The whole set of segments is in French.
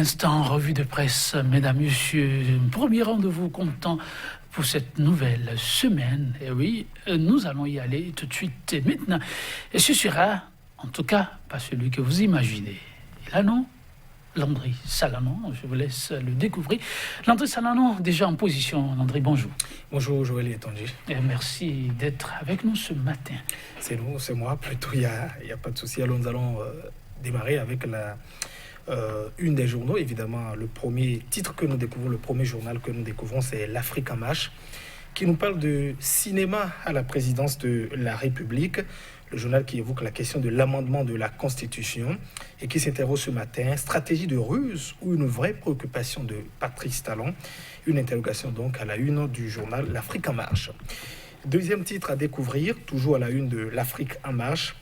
l'instant, revue de presse, mesdames, messieurs, premier rendez-vous comptant pour cette nouvelle semaine. Et oui, nous allons y aller tout de suite et maintenant. Et ce sera, en tout cas, pas celui que vous imaginez. Et là, non, Landry Salanon, je vous laisse le découvrir. Landry Salanon, déjà en position. Landry, bonjour. Bonjour Joël et Tanguy. Et merci d'être avec nous ce matin. C'est nous, c'est moi, plutôt, il n'y a pas de souci. Alors nous allons démarrer avec une des journaux, évidemment. Le premier titre que nous découvrons, le premier journal que nous découvrons, c'est l'Afrique en marche, qui nous parle de cinéma à la présidence de la République. Le journal qui évoque la question de l'amendement de la Constitution et qui s'interroge ce matin, stratégie de ruse ou une vraie préoccupation de Patrice Talon. Une interrogation donc à la une du journal L'Afrique en marche. Deuxième titre à découvrir, toujours à la une de l'Afrique en marche.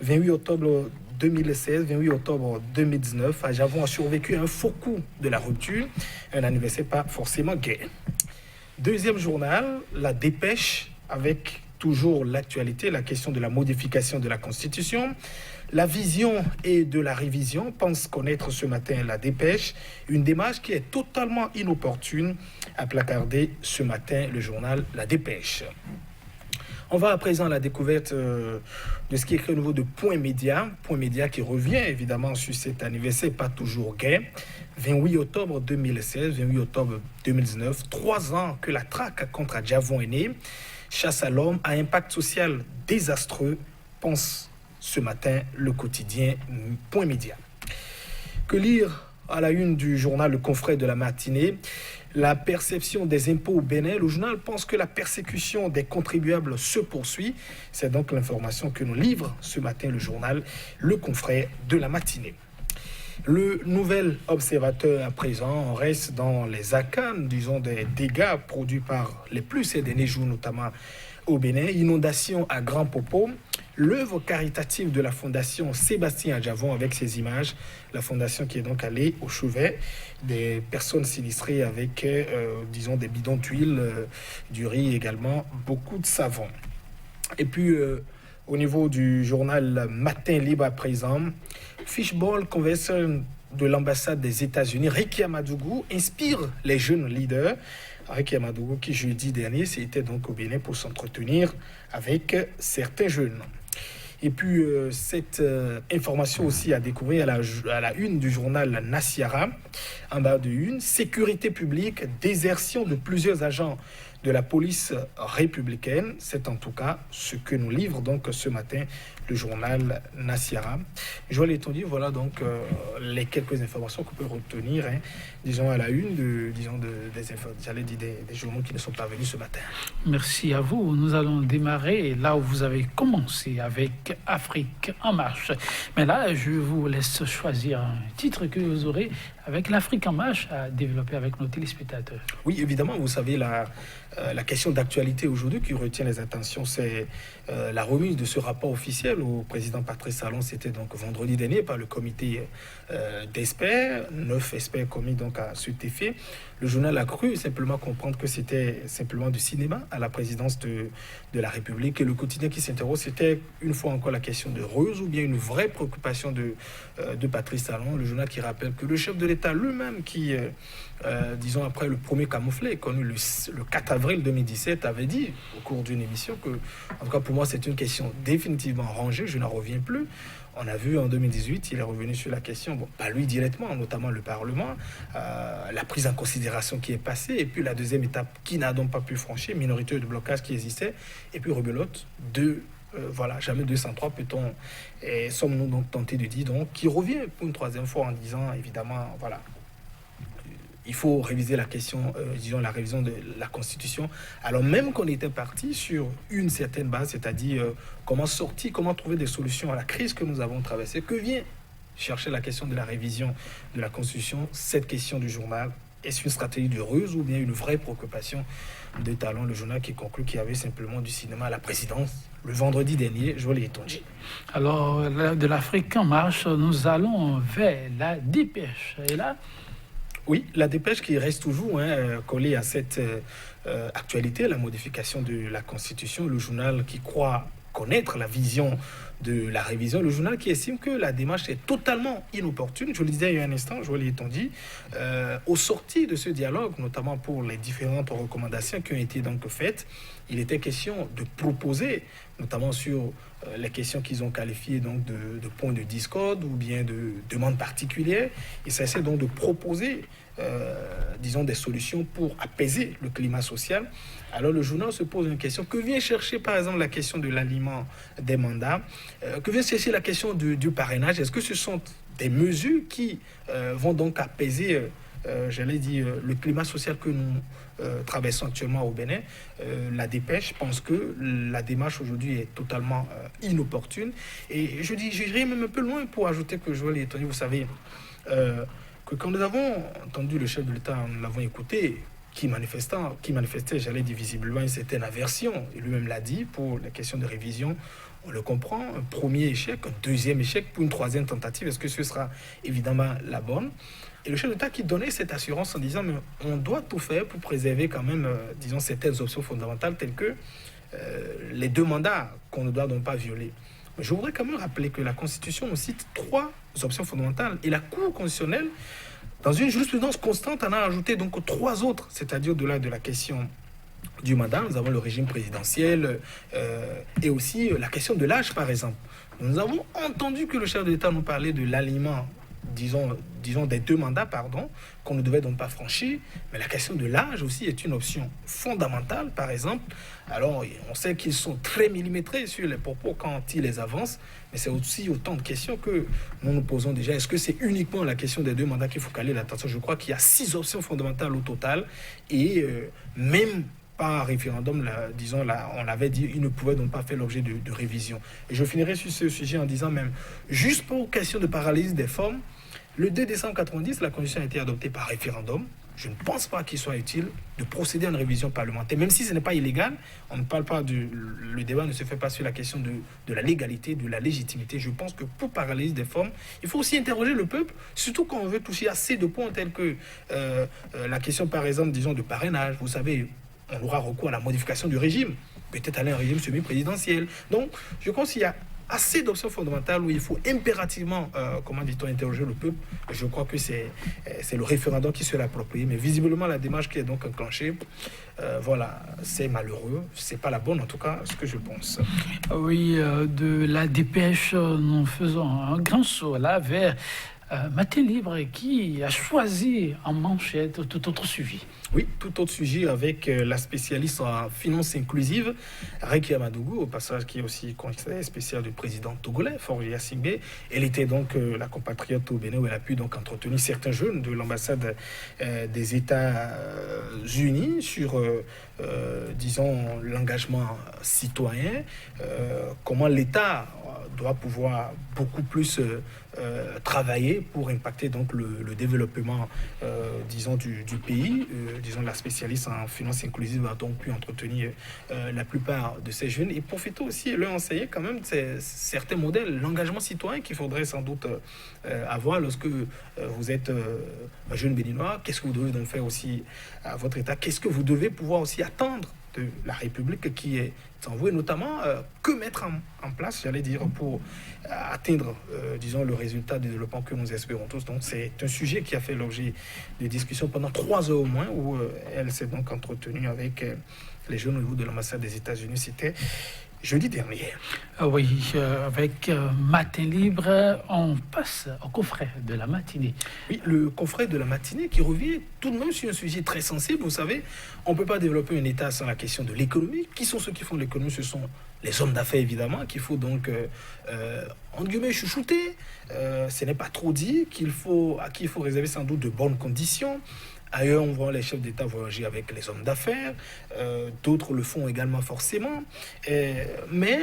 28 octobre 2016, 28 octobre 2019, à Javon a survécu à un faux coup de la rupture, un anniversaire pas forcément gai. Deuxième journal, La Dépêche, avec toujours l'actualité, la question de la modification de la Constitution. La vision et de la révision pense connaître ce matin La Dépêche, une démarche qui est totalement inopportune, a placardé ce matin le journal La Dépêche. On va à présent à la découverte de ce qui est écrit au niveau de Point Média qui revient évidemment sur cet anniversaire pas toujours gai. 28 octobre 2016, 28 octobre 2019, 3 ans que la traque contre Adjavon est née. Chasse à l'homme à impact social désastreux, pense ce matin le quotidien Point Média. Que lire à la une du journal Le Confrère de la matinée? La perception des impôts au Bénin. Le journal pense que la persécution des contribuables se poursuit. C'est donc l'information que nous livre ce matin le journal Le Confrère de la matinée. Le Nouvel Observateur à présent, on reste dans les arcanes, disons, des dégâts produits par les pluies ces derniers jours, notamment au Bénin. Inondation à Grand Popo. L'œuvre caritative de la Fondation Sébastien Adjavon avec ses images. La Fondation qui est donc allée au chevet des personnes sinistrées avec, disons, des bidons d'huile, du riz également, beaucoup de savon. Et puis, au niveau du journal Matin Libre à présent, Fishball Convention de l'ambassade des États-Unis, Ricky Amadougou inspire les jeunes leaders. Ricky Amadougou qui jeudi dernier c'était donc au Bénin pour s'entretenir avec certains jeunes. Et puis cette information aussi à découvrir à la une du journal Nasiara, en bas de une, sécurité publique, désertion de plusieurs agents de la police républicaine. C'est en tout cas ce que nous livre donc ce matin le journal Nasiara. Joël et Tony, voilà donc les quelques informations qu'on peut retenir, disons à la une des journaux qui ne sont pas venus ce matin. Merci à vous. Nous allons démarrer là où vous avez commencé avec Afrique en marche. Mais là, je vous laisse choisir un titre que vous aurez avec l'Afrique en marche à développer avec nos téléspectateurs. Oui, évidemment, vous savez, la question d'actualité aujourd'hui qui retient les attentions, c'est la remise de ce rapport officiel au président Patrice Talon. C'était donc vendredi dernier par le comité d'experts, 9 experts commis donc à cet effet. Le journal a cru simplement comprendre que c'était simplement du cinéma à la présidence de la République. Et le quotidien qui s'interroge, c'était une fois encore la question de ruse ou bien une vraie préoccupation de Patrice Talon. Le journal qui rappelle que le chef de l'État lui-même qui, disons après le premier camouflet connu le 4 avril 2017, avait dit au cours d'une émission que, en tout cas pour moi, c'est une question définitivement rangée, je n'en reviens plus. On a vu en 2018, il est revenu sur la question, bon, pas lui directement, notamment le Parlement, la prise en considération qui est passée, et puis la deuxième étape qui n'a donc pas pu franchir, minorité de blocage qui existait, et puis rebelote de voilà, jamais 203 peut-on, et sommes-nous donc tentés de dire, donc, qui revient pour une troisième fois en disant, évidemment, voilà, il faut réviser la question, disons la révision de la Constitution, alors même qu'on était parti sur une certaine base, c'est-à-dire comment sortir, comment trouver des solutions à la crise que nous avons traversée, que vient chercher la question de la révision de la Constitution. Cette question du journal, est-ce une stratégie de ruse ou bien une vraie préoccupation de Talon? Le journal qui conclut qu'il y avait simplement du cinéma à la présidence le vendredi dernier, Joël et Tony. Alors, de l'Afrique en marche, nous allons vers La Dépêche. Et là, oui, La Dépêche qui reste toujours collée à cette actualité, la modification de la Constitution, le journal qui croit connaître la vision de la révision. Le journal qui estime que la démarche est totalement inopportune. Je le disais il y a un instant, je l'ai dit, au sorti de ce dialogue, notamment pour les différentes recommandations qui ont été donc faites, il était question de proposer, notamment sur les questions qu'ils ont qualifiées donc de points de discorde ou bien de demandes particulières. Il s'agissait donc de proposer disons des solutions pour apaiser le climat social. Alors le journal se pose une question. Que vient chercher par exemple la question de l'aliment des mandats? Que vient chercher la question du parrainage? Est-ce que ce sont des mesures qui vont donc apaiser j'allais dire, le climat social que nous traversons actuellement au Bénin? La dépêche pense que la démarche aujourd'hui est totalement inopportune. Et je dis, j'irai même un peu loin pour ajouter que Joël est étonné. Vous savez, que quand nous avons entendu le chef de l'État, nous l'avons écouté, qui manifestait, j'allais dire visiblement, une certaine aversion. Et lui-même l'a dit, pour les questions de révision, on le comprend, un premier échec, un deuxième échec, pour une troisième tentative, est-ce que ce sera évidemment la bonne? Et le chef d'État qui donnait cette assurance en disant, mais on doit tout faire pour préserver quand même, disons, certaines options fondamentales, telles que les deux mandats qu'on ne doit donc pas violer. Mais je voudrais quand même rappeler que la Constitution nous cite 3 options fondamentales, et la Cour constitutionnelle, dans une jurisprudence constante, en a ajouté donc 3 autres, c'est-à-dire au-delà de la question du mandat, nous avons le régime présidentiel et aussi la question de l'âge, par exemple. Nous avons entendu que le chef de l'État nous parlait de l'aliment, disons des 2 mandats, qu'on ne devait donc pas franchir, mais la question de l'âge aussi est une option fondamentale, par exemple. Alors, on sait qu'ils sont très millimétrés sur les propos quand ils les avancent, mais c'est aussi autant de questions que nous nous posons déjà. Est-ce que c'est uniquement la question des 2 mandats qu'il faut caler l'attention? Je crois qu'il y a 6 options fondamentales au total, et même par référendum, on l'avait dit, il ne pouvait donc pas faire l'objet de révision. Et je finirai sur ce sujet en disant même, juste pour question de paralysie des formes, le 2 décembre 1990, la Constitution a été adoptée par référendum. Je ne pense pas qu'il soit utile de procéder à une révision parlementaire, même si ce n'est pas illégal. On ne parle pas le débat ne se fait pas sur la question de la légalité, de la légitimité. Je pense que pour paralyser des formes, il faut aussi interroger le peuple, surtout quand on veut toucher à ces 2 points tels que la question, par exemple, disons, de parrainage. Vous savez, on aura recours à la modification du régime, peut-être aller à un régime semi-présidentiel. Donc, je pense qu'il y a assez d'options fondamentales où il faut impérativement, interroger le peuple. Je crois que c'est le référendum qui serait approprié, mais visiblement la démarche qui est donc enclenchée, voilà, c'est malheureux, c'est pas la bonne en tout cas, ce que je pense. Oui, de la dépêche, nous faisons un grand saut là vers Matin Libre qui a choisi en manchette tout autre sujet. Oui, tout autre sujet avec la spécialiste en finance inclusive, Rekia Amadougou, au passage qui est aussi conseiller spécial du président togolais, Faure Gnassingbé. Elle était donc la compatriote au Bénin où elle a pu donc entretenir certains jeunes de l'ambassade des États-Unis sur, disons, l'engagement citoyen, comment l'État doit pouvoir beaucoup plus travailler pour impacter donc le développement, disons, du pays. Disons, la spécialiste en finance inclusive a donc pu entretenir la plupart de ces jeunes et profiter aussi et leur enseigner quand même certains modèles, l'engagement citoyen qu'il faudrait sans doute avoir lorsque vous êtes un jeune béninois. Qu'est-ce que vous devez donc faire aussi à votre État? Qu'est-ce que vous devez pouvoir aussi attendre de la République qui est envouée, notamment que mettre en place, j'allais dire, pour atteindre, disons, le résultat du développement que nous espérons tous. Donc c'est un sujet qui a fait l'objet de discussions pendant 3 heures au moins, où elle s'est donc entretenue avec les jeunes au niveau de l'ambassade des États-Unis. C'était jeudi dernier. Oui, avec Matin Libre, on passe au coffret de la matinée. Oui, le coffret de la matinée qui revient tout de même sur un sujet très sensible. Vous savez, on ne peut pas développer un État sans la question de l'économie. Qui sont ceux qui font l'économie? Ce sont les hommes d'affaires, évidemment, qu'il faut donc, entre guillemets, chouchouter. Ce n'est pas trop dit à qui il faut réserver sans doute de bonnes conditions. Ailleurs, on voit les chefs d'État voyager avec les hommes d'affaires. D'autres le font également forcément. Mais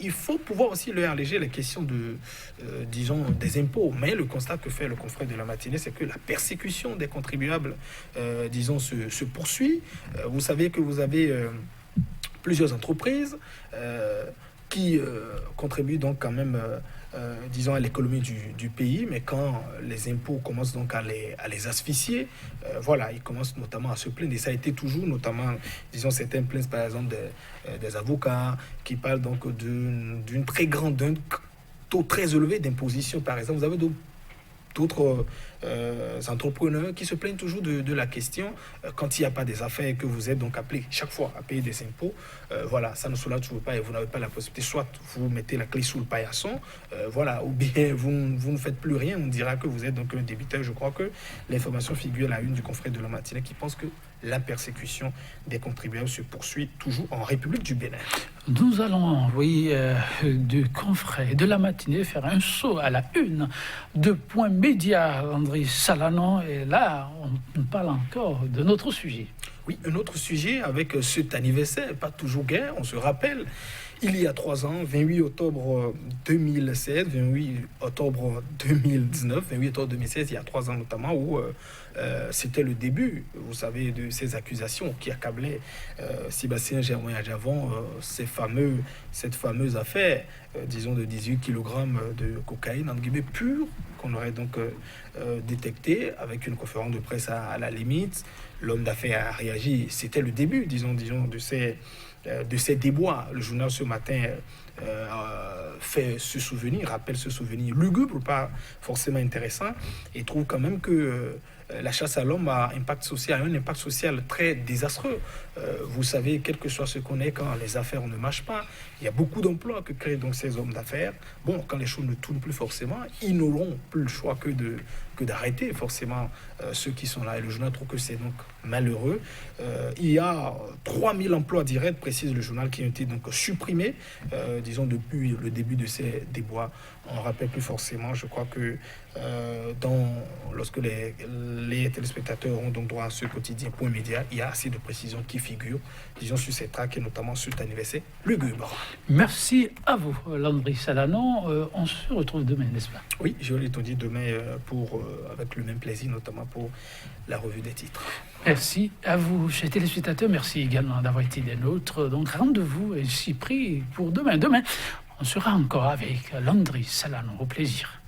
il faut pouvoir aussi leur alléger les questions disons, des impôts. Mais le constat que fait le confrère de la matinée, c'est que la persécution des contribuables, disons, se poursuit. Vous savez que vous avez plusieurs entreprises qui contribuent donc quand même disons, à l'économie du pays, mais quand les impôts commencent donc à les asphyxier, voilà, ils commencent notamment à se plaindre. Et ça a été toujours, notamment, disons, certains plaignent par exemple des avocats qui parlent donc d'un taux très élevé d'imposition, par exemple. Vous avez d'autres entrepreneurs qui se plaignent toujours de la question quand il n'y a pas des affaires et que vous êtes donc appelé chaque fois à payer des impôts, voilà, ça ne soulage toujours pas et vous n'avez pas la possibilité, soit vous mettez la clé sous le paillasson, voilà, ou bien vous ne faites plus rien, on dira que vous êtes donc un débiteur. Je crois que l'information figure à la une du confrère de la matinée qui pense que la persécution des contribuables se poursuit toujours en République du Bénin. Nous allons envoyer du confrère de la matinée faire un saut à la une de Point Média, Landry Salanon, et là, on parle encore de notre sujet. Oui, un autre sujet avec cet anniversaire, pas toujours guère, on se rappelle, il y a 3 ans, 28 octobre 2016, 28 octobre 2019, 28 octobre 2016, il y a 3 ans notamment, où c'était le début, vous savez, de ces accusations qui accablaient Sébastien Germain Adjavon, cette fameuse affaire, disons, de 18 kg de cocaïne, entre guillemets, pure, qu'on aurait donc détecté avec une conférence de presse à la limite. L'homme d'affaires a réagi, c'était le début, disons, de ces déboires. Le journal ce matin rappelle ce souvenir lugubre, pas forcément intéressant, et trouve quand même que la chasse à l'homme a un impact social très désastreux. Vous savez, quel que soit ce qu'on est, quand les affaires ne marchent pas, il y a beaucoup d'emplois que créent donc ces hommes d'affaires. Bon, quand les choses ne tournent plus forcément, ils n'auront plus le choix que d'arrêter forcément ceux qui sont là. Et le journal trouve que c'est donc malheureux. Il y a 3000 emplois directs, précise le journal, qui ont été donc supprimés, disons, depuis le début de ces déboires. On ne rappelle plus forcément, je crois que lorsque les téléspectateurs ont donc droit à ce quotidien Point Média, il y a assez de précisions qui figurent, disons, sur ces tracts et notamment sur cet anniversaire lugubre. Merci à vous, Landry Salanon. On se retrouve demain, n'est-ce pas? Oui, je l'ai dit demain avec le même plaisir, notamment pour la revue des titres. Merci à vous, chers téléspectateurs. Merci également d'avoir été des nôtres. Donc, rendez-vous ainsi pris pour demain. Demain, on sera encore avec Landry Salanon. Au plaisir.